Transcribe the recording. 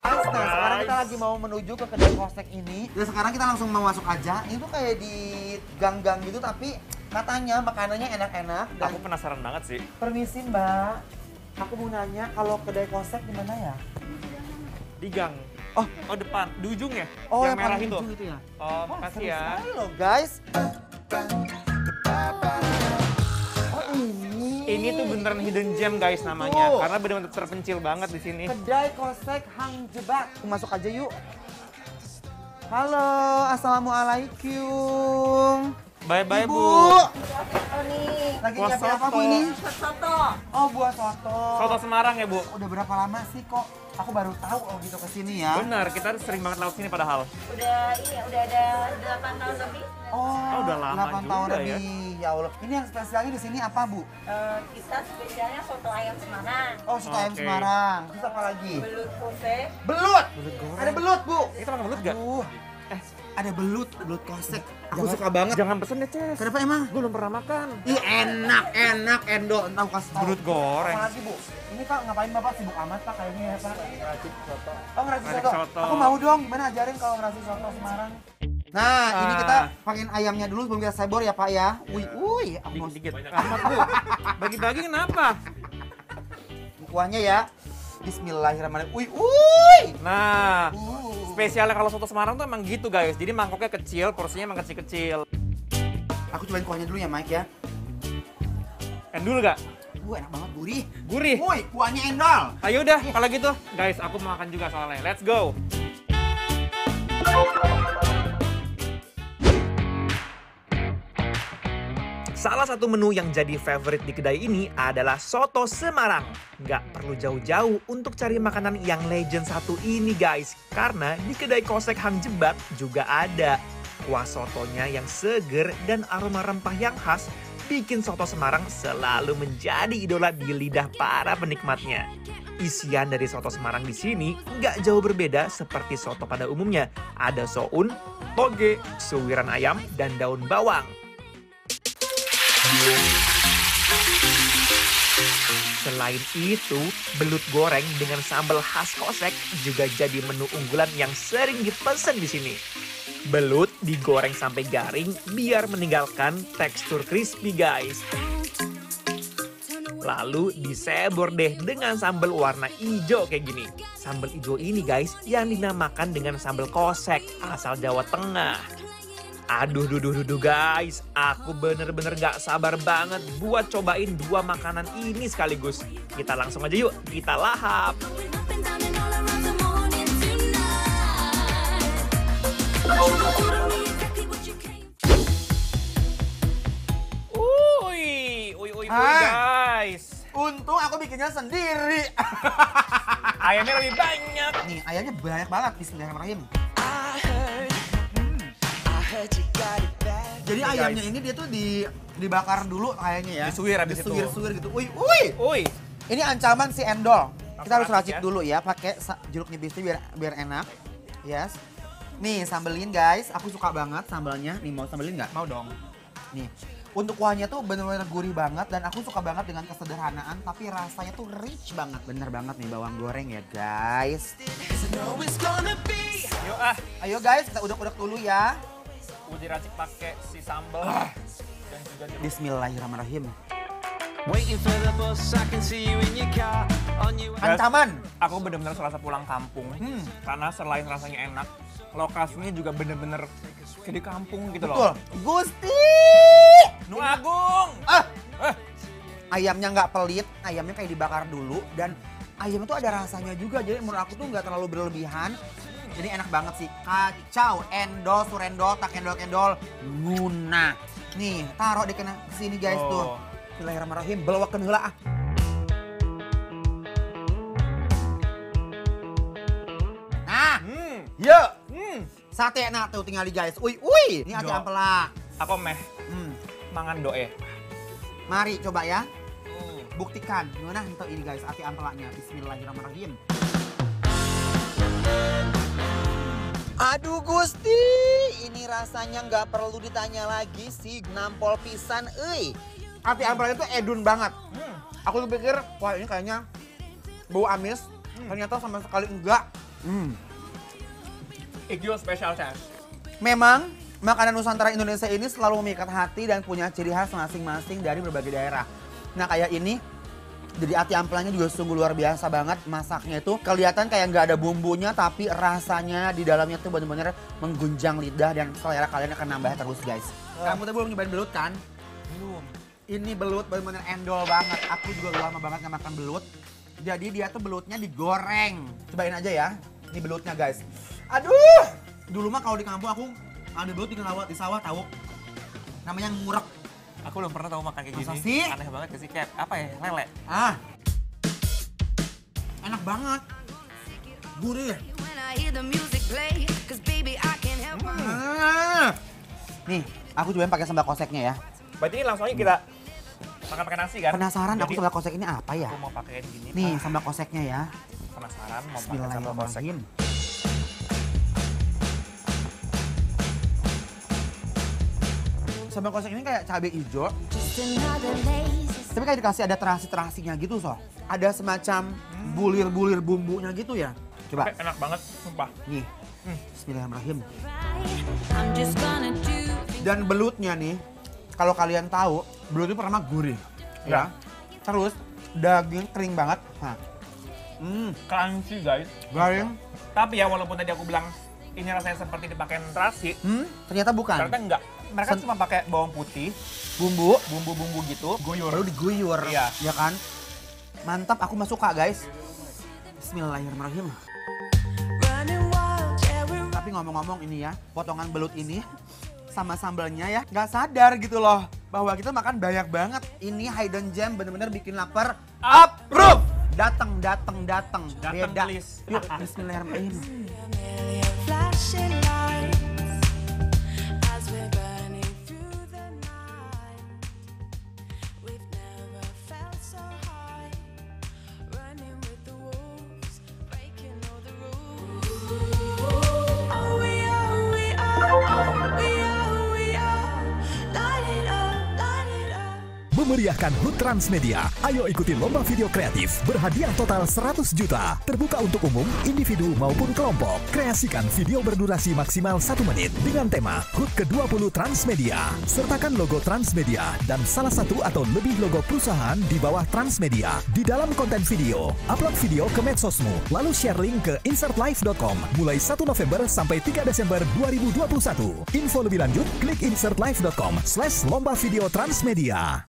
Nah, sekarang kita lagi mau menuju ke kedai kosek ini. Dan sekarang kita langsung mau masuk aja. Ini tuh kayak di gang-gang gitu, tapi katanya makanannya enak-enak. Dan Aku penasaran banget sih. permisi Mbak, aku mau nanya kalau kedai kosek di mana ya? Di gang. Oh, Depan. Di ujung ya? oh yang yang merah paling itu. ujung itu ya? Oh, makasih seru ya. sekali loh guys. Oh ini. Ini tuh beneran hidden gem guys namanya. Tuh. Karena bener-bener terpencil banget di sini. Kedai kosek Hang Jebat. Masuk aja yuk. Halo, assalamualaikum. Bye-bye, Ibu. Bu. Lagi Buah nyiapin apa Bu soto. ini? Soto. Oh, buah soto. Soto Semarang ya, Bu? Udah berapa lama sih kok? Aku baru tahu oh gitu kesini ya. Bener, kita sering banget lewat sini padahal. Udah ini udah ada 8 tahun lebih. Oh, udah lama 8 tahun juga ya. lebih. Ya Allah. Ini yang spesialnya di sini apa, Bu? Kita spesialnya soto ayam Semarang. Oh, soto ayam Oke. Semarang. Terus apa lagi? Belut kosek. Belut. Belut goreng. Ada belut, Bu. Kita makan belut gak? Aduh. Ada belut kosek. Aku Jangan- suka banget. Jangan pesen deh, Ces. Kenapa emang? Gue belum pernah makan. Ih, enak, Endo. Entah kasih tahu. Belut goreng. Apa lagi, Bu? Ini Pak, ngapain Bapak sibuk amat Pak kayaknya ya, Pak? Ngeracik soto. Oh, ngeracik Ngeracik soto. soto. Aku mau dong, gimana ajarin kalau ngeracik soto Semarang? Nah, ini kita pakein ayamnya dulu sebelum kita sebor ya, Pak ya. Wih, aku mau Dikit-dikit. Amat, Bu. Bagi-bagi kenapa? kuahnya ya. Bismillahirrahmanirrahim. Wih. Nah, spesialnya kalau soto Semarang tuh emang gitu guys. Jadi mangkoknya kecil, porsinya emang kecil-kecil. Aku cobain kuahnya dulu ya, Mike ya. Endul gak? Enak banget, gurih. Gurih. Woi, kuahnya endol. Ayo udah, kalau gitu. Guys, aku mau makan juga soalnya. Let's go. Salah satu menu yang jadi favorite di kedai ini adalah soto Semarang. Nggak perlu jauh-jauh untuk cari makanan yang legend satu ini guys. Karena di kedai kosek Hang Jebat juga ada. Kuah sotonya yang seger dan aroma rempah yang khas bikin soto Semarang selalu menjadi idola di lidah para penikmatnya. Isian dari soto Semarang di sini nggak jauh berbeda seperti soto pada umumnya. Ada soun, toge, suwiran ayam, dan daun bawang. Selain itu, belut goreng dengan sambal khas kosek juga jadi menu unggulan yang sering dipesan di sini. Belut digoreng sampai garing biar meninggalkan tekstur crispy guys. Lalu disebor deh dengan sambal warna hijau kayak gini. Sambal hijau ini guys yang dinamakan dengan sambal kosek asal Jawa Tengah. Aduh guys, aku bener-bener gak sabar banget buat cobain dua makanan ini sekaligus. Kita langsung aja yuk, kita lahap. Uy, Ah. guys. Untung aku bikinnya sendiri. Ayamnya lebih banyak. Nih, ayamnya banyak banget. Bismillahirrahmanirrahim. Jadi Nih, ayamnya guys. ini dia tuh dibakar dulu kayaknya ya. Disuwir abis itu. Disuwir gitu. Wih. Uy, Ini ancaman si endol. Kita harus racik racik ya. dulu ya, pakai jeruk nipis itu biar enak. Yes. Nih, sambelin guys. Aku suka banget sambalnya. Nih, mau sambelin nggak? mau dong. Nih. Untuk kuahnya tuh bener-bener gurih banget dan aku suka banget dengan kesederhanaan tapi rasanya tuh rich banget. Bener banget nih bawang goreng ya, guys. Yuk Ayo guys, kita udek-udek dulu ya. uji racik pakai si sambal dan juga jeruk. Bismillahirrahmanirrahim. Waiting for the bus, I can see you in your car on your way. Ancaman. Aku bener-bener serasa pulang kampung. Karena selain rasanya enak, lokasinya juga bener-bener kayak di kampung gitu Betul. loh. Gusti. Nu Agung. Ayamnya nggak pelit, ayamnya kayak dibakar dulu dan ayamnya tuh ada rasanya juga. Jadi menurut aku tuh nggak terlalu berlebihan. Jadi enak banget sih. Kacau, endol, surendol, tak endol, nguna. Nih, taruh di sini guys Oh. tuh. Bismillahirrahmanirrahim, belawakeun heula ah. Nah, yuk. Sate nah tuh tinggal di guys. Uy. Ini ati Yo. ampela. Aku meh mangan doe. Mari coba ya. Buktikan gimana untuk ini guys, ati ampelanya. Bismillahirrahmanirrahim. Aduh Gusti, ini rasanya nggak perlu ditanya lagi sih, nampol pisan, Ati ampelanya tuh edun banget. Aku tuh pikir, wah ini kayaknya bau amis. Ternyata sama sekali enggak. Igyo special chef. Memang makanan Nusantara Indonesia ini selalu memikat hati dan punya ciri khas masing-masing dari berbagai daerah. Nah kayak ini, jadi ati amplangnya juga sungguh luar biasa banget. Masaknya itu kelihatan kayak nggak ada bumbunya, tapi rasanya di dalamnya tuh bener-bener menggunjang lidah dan selera kalian akan nambah terus guys. Kamu tuh belum nyobain belut kan? Belum. Ini belut bener-bener endol banget. Aku juga udah lama banget nggak makan belut. Jadi dia tuh belutnya digoreng. Cobain aja ya. Ini belutnya guys. Aduh! Dulu mah kalau di kampung aku ada belut di sawah tahu. Namanya ngurek. Aku belum pernah tahu makan kayak Masa gini. sih? Aneh banget sih, kayak apa ya? Lele. Ah. Enak banget. Gurih. When I hear the music play, 'cause baby I can't help my Nih, aku cobain pakai sambal koseknya ya. Berarti ini langsung aja kita makan pakai nasi kan? Penasaran aku Jadi, sambal kosek ini apa ya? aku mau pakein gini. Nih, sambal koseknya ya. Penasaran mau pakai sambal kosek. Bismillahirrahmanirrahim. Sambal kosek ini kayak cabai hijau, just another lazy tapi kayak dikasih ada terasi-terasinya gitu so. Ada semacam bulir-bulir bumbunya gitu ya. Coba, Enak banget, sumpah. nih. Bismillahirrahmanirrahim. right. I'm just gonna do Dan belutnya nih, kalau kalian tahu, belut itu pertama gurih. Ya. Terus daging kering banget. Nah. Crunchy guys. Garing. Tapi ya walaupun tadi aku bilang ini rasanya seperti dipakai terasi, Ternyata bukan. ternyata enggak. Mereka cuma pakai bawang putih, Bumbu bumbu-bumbu gitu, guyur. baru diguyur. Iya. Ya kan? Mantap, aku mah suka guys. Bismillahirrahmanirrahim. running wild, yeah, we're Tapi ngomong-ngomong ini ya, potongan belut ini sama sambalnya ya nggak sadar gitu loh bahwa kita makan banyak banget. Ini hidden gem bener-bener bikin lapar. Approve! Dateng. Dateng, Beda. please. Yuk, bismillahirrahmanirrahim. million flashing lights as we're burning through the night. We've never felt so high, running with the wolves, breaking all the rules. Oh, we are, we are, light it up, light it up. Memeriahkan HUT Transmedia. Ayo ikuti lomba video kreatif berhadiah total 100 juta. Terbuka untuk umum, individu maupun kelompok. Kreasikan video berdurasi maksimal 1 menit dengan tema HUT ke-20 Transmedia. Sertakan logo Transmedia dan salah satu atau lebih logo perusahaan di bawah Transmedia di dalam konten video. Upload video ke medsosmu, lalu share link ke insertlife.com mulai 1 November sampai 3 Desember 2021. Info lebih lanjut, klik insertlife.com/lomba video Transmedia.